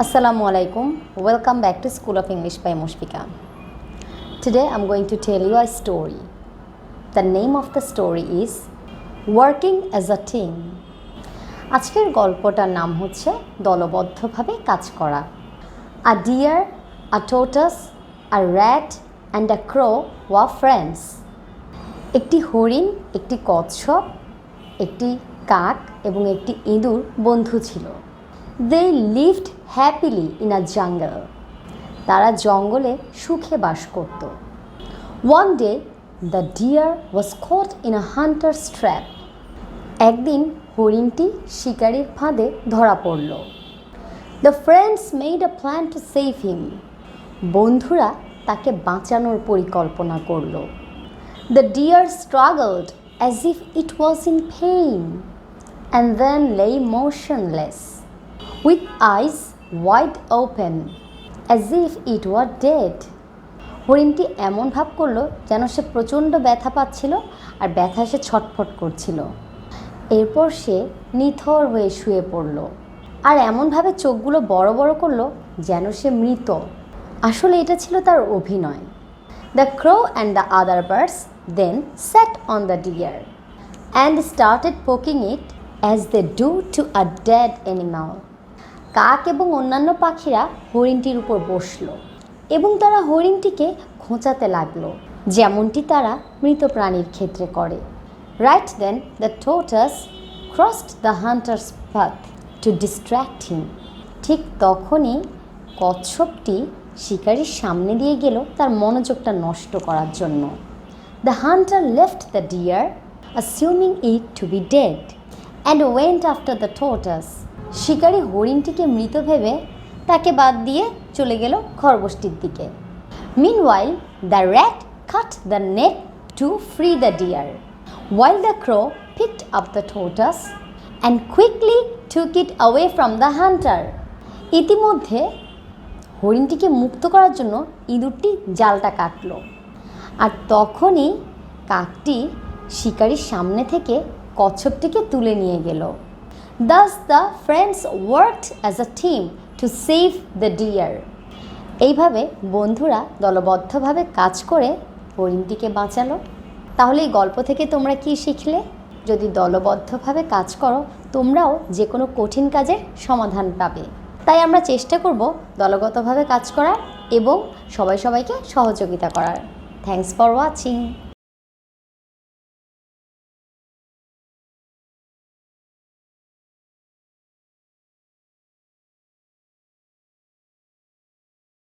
Assalamu alaikum. Welcome back to School of English by Musfeka. Today I'm going to tell you a story. The name of the story is Working as a Team. আজকের গল্পটার নাম হচ্ছে দলবদ্ধভাবে কাজ করা। A deer, a tortoise, a rat and a crow were friends. একটি হরিণ, একটি কচ্ছপ, একটি কাক এবং একটি ইঁদুর বন্ধু ছিল। They lived happily in a jungle. তারা জঙ্গলে সুখে বাস করত। One day, the deer was caught in a hunter's trap. একদিন হরিণটি শিকারীর ফাঁদে ধরা পড়ল। The friends made a plan to save him. বন্ধুরা তাকে বাঁচানোর পরিকল্পনা করল। The deer struggled as if it was in pain and then lay motionless, with eyes wide open, as if it were dead. হরিণটি এমন ভাব করলো যেন সে প্রচণ্ড ব্যথা পাচ্ছিল আর ব্যথা সে ছটফট করছিল। এরপর সে নিথর হয়ে শুয়ে পড়ল আর এমনভাবে চোখগুলো বড় বড় করলো যেন সে মৃত। আসলে এটা ছিল তার অভিনয়। The crow and the other birds then sat on the deer and started poking it as they do to a dead animal. কাক এবং অন্যান্য পাখিরা হরিণটির উপর বসলো এবং তারা হরিণটিকে খোঁচাতে লাগলো যেমনটি তারা মৃত প্রাণীর ক্ষেত্রে করে। Right then the tortoise crossed the hunter's path to distract him. ঠিক তখনই কচ্ছপটি শিকারীর সামনে দিয়ে গেল তার মনোযোগটা নষ্ট করার জন্য। The hunter left the deer, assuming it to be dead, and went after the tortoise. শিকারী হরিণটিকে মৃত ভেবে তাকে বাদ দিয়ে চলে গেল খরগোশটির দিকে। Meanwhile, the rat cut the net to free the deer, while the crow picked up the tortoise and quickly took it away from the hunter. ইতিমধ্যে হরিণটিকে মুক্ত করার জন্য ইঁদুরটি জালটা কাটল আর তখনই কাকটি শিকারীর সামনে থেকে কচ্ছপটিকে তুলে নিয়ে গেল। Thus the friends worked as a team to save the deer. এইভাবে বন্ধুরা দলবদ্ধভাবে কাজ করে হরিণটিকে বাঁচালো। তাহলে এই গল্প থেকে তোমরা কি শিখলে? যদি দলবদ্ধভাবে কাজ করো তোমরাও যে কোনো কঠিন কাজের সমাধান পাবে। তাই আমরা চেষ্টা করব দলগতভাবে কাজ করার এবং সবাইকে সহযোগিতা করার। Thanks for watching.